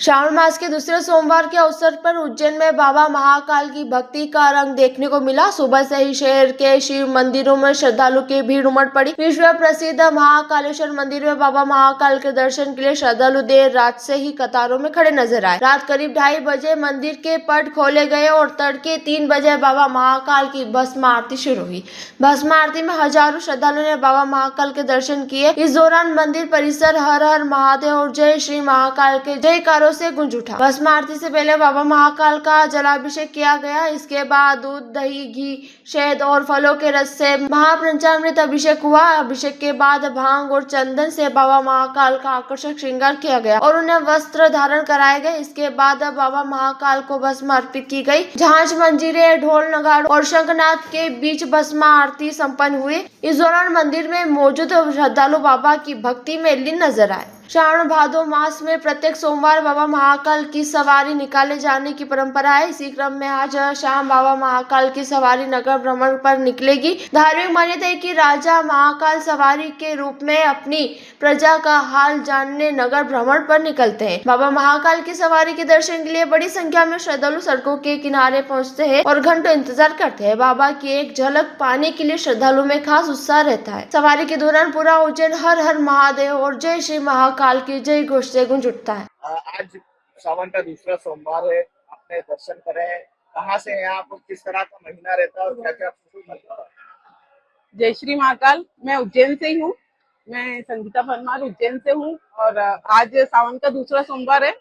श्रावण मास के दूसरे सोमवार के अवसर पर उज्जैन में बाबा महाकाल की भक्ति का रंग देखने को मिला। सुबह से ही शहर के शिव मंदिरों में श्रद्धालु की भीड़ उमड़ पड़ी। विश्व प्रसिद्ध महाकालेश्वर मंदिर में बाबा महाकाल के दर्शन के लिए श्रद्धालु देर रात से ही कतारों में खड़े नजर आए। रात करीब 2:30 बजे मंदिर के पट खोले गए और तड़के 3 बजे बाबा महाकाल की भस्म आरती शुरू हुई। भस्म आरती में हजारों श्रद्धालुओं ने बाबा महाकाल के दर्शन किए। इस दौरान मंदिर परिसर हर हर महादेव और जय श्री महाकाल के जयकारों से गूंज उठा। भस्म आरती से पहले बाबा महाकाल का जलाभिषेक किया गया। इसके बाद दूध, दही, घी, शहद और फलों के रस से महापंचामृत अभिषेक हुआ। अभिषेक के बाद भांग और चंदन से बाबा महाकाल का आकर्षक श्रृंगार किया गया और उन्हें वस्त्र धारण कराए गए। इसके बाद बाबा महाकाल को भस्म अर्पित की गई। झांझ, मंजीरे, ढोल, नगाड़ों और शंखनाद के बीच भस्म आरती संपन्न हुई। इस दौरान मंदिर में मौजूद श्रद्धालु बाबा की भक्ति में लीन नजर आए। श्रावण भादो मास में प्रत्येक सोमवार बाबा महाकाल की सवारी निकाले जाने की परंपरा है। इसी क्रम में आज शाम बाबा महाकाल की सवारी नगर भ्रमण पर निकलेगी। धार्मिक मान्यता है कि राजा महाकाल सवारी के रूप में अपनी प्रजा का हाल जानने नगर भ्रमण पर निकलते हैं। बाबा महाकाल की सवारी के दर्शन के लिए बड़ी संख्या में श्रद्धालु सड़कों के किनारे पहुँचते हैं और घंटों इंतजार करते हैं। बाबा की एक झलक पाने के लिए श्रद्धालु में खास उत्साह रहता है। सवारी के दौरान पूरा उज्जैन हर हर महादेव और जय श्री महाकाल की जय घोष से गूंज उठता है। आज सावन का दूसरा सोमवार है, आपने दर्शन करे हैं, कहाँ से हैं आप, किस तरह का महीना रहता है और क्या क्या? जय श्री महाकाल। मैं उज्जैन से ही हूँ। मैं संगीता परमार उज्जैन से हूँ और आज सावन का दूसरा सोमवार है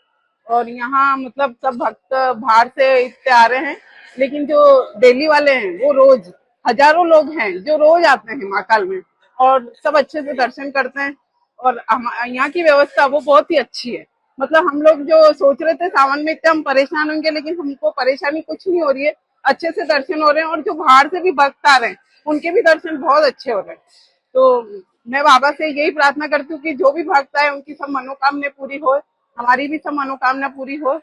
और यहाँ मतलब सब भक्त बाहर से इतने आ रहे हैं, लेकिन जो दिल्ली वाले हैं वो रोज हजारों लोग हैं जो रोज आते हैं महाकाल में और सब अच्छे से दर्शन करते हैं। और यहाँ की व्यवस्था वो बहुत ही अच्छी है। मतलब हम लोग जो सोच रहे थे सावन में इतने हम परेशान होंगे, लेकिन हमको परेशानी कुछ नहीं हो रही है। अच्छे से दर्शन हो रहे हैं और जो बाहर से भी भक्त आ रहे हैं उनके भी दर्शन बहुत अच्छे हो रहे हैं। तो मैं बाबा से यही प्रार्थना करती हूँ कि जो भी भक्त आए उनकी सब मनोकामना पूरी हो, हमारी भी सब मनोकामना पूरी हो।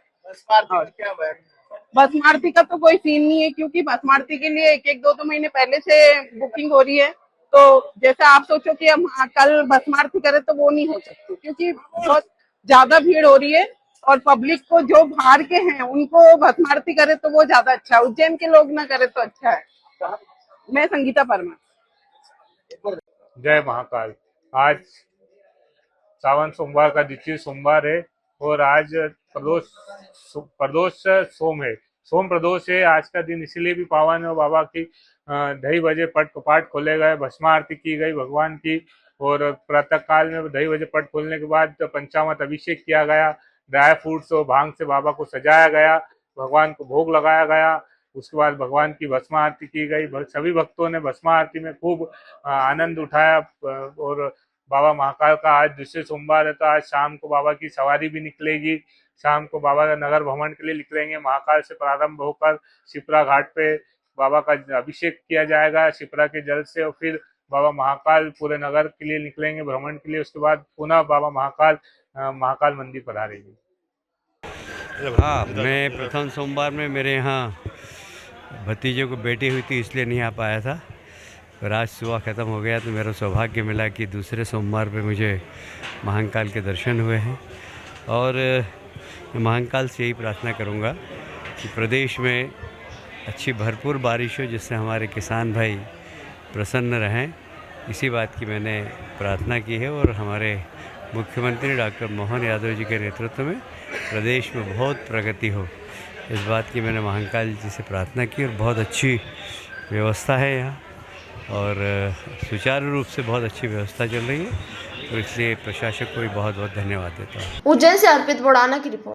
भस्म आरती का तो कोई सीन नहीं है, क्योंकि भस्म आरती के लिए एक 2 महीने पहले से बुकिंग हो रही है। तो जैसा आप सोचो कि हम कल भस्म आरती करें तो वो नहीं हो सकती, क्योंकि बहुत ज्यादा भीड़ हो रही है और पब्लिक को जो बाहर के हैं उनको भस्म आरती करे तो वो ज्यादा अच्छा है। उज्जैन के लोग ना करे तो अच्छा है। मैं संगीता परमार। जय महाकाल। आज सावन सोमवार का द्वितीय सोमवार है और आज प्रदोष सोम है। सोम प्रदोष है। आज का दिन इसीलिए भी पावन है। बाबा की 2:30 बजे पाठ खोले गए, भस्म आरती की गई भगवान की और प्रातः काल में 2:30 बजे पट खोलने के बाद पंचामृत अभिषेक किया गया। ड्राई फ्रूट्स और भांग से बाबा को सजाया गया, भगवान को भोग लगाया गया। उसके बाद भगवान की भस्म आरती की गई। सभी भक्तों ने भस्म आरती में खूब आनंद उठाया और बाबा महाकाल का आज दूसरे सोमवार है तो आज शाम को बाबा की सवारी भी निकलेगी। शाम को बाबा का नगर भ्रमण के लिए निकलेंगे। महाकाल से प्रारंभ होकर शिप्रा घाट पे बाबा का अभिषेक किया जाएगा शिप्रा के जल से और फिर बाबा महाकाल पूरे नगर के लिए निकलेंगे भ्रमण के लिए। उसके बाद पुनः बाबा महाकाल मंदिर पधारेंगे। हाँ, मैं प्रथम सोमवार में मेरे यहाँ भतीजे को बेटी हुई थी, इसलिए नहीं आ पाया था। पर आज सुबह ख़त्म हो गया तो मेरा सौभाग्य मिला कि दूसरे सोमवार पे मुझे महाकाल के दर्शन हुए हैं। और मैं महाकाल से यही प्रार्थना करूँगा कि प्रदेश में अच्छी भरपूर बारिश हो, जिससे हमारे किसान भाई प्रसन्न रहें। इसी बात की मैंने प्रार्थना की है और हमारे मुख्यमंत्री डॉक्टर मोहन यादव जी के नेतृत्व में प्रदेश में बहुत प्रगति हो, इस बात की मैंने महाकाल जी से प्रार्थना की। और बहुत अच्छी व्यवस्था है यहाँ और सुचारू रूप से बहुत अच्छी व्यवस्था चल रही है, तो इसलिए प्रशासक को भी बहुत बहुत धन्यवाद देता हूँ। उज्जैन से अर्पित बोड़ाना की रिपोर्ट।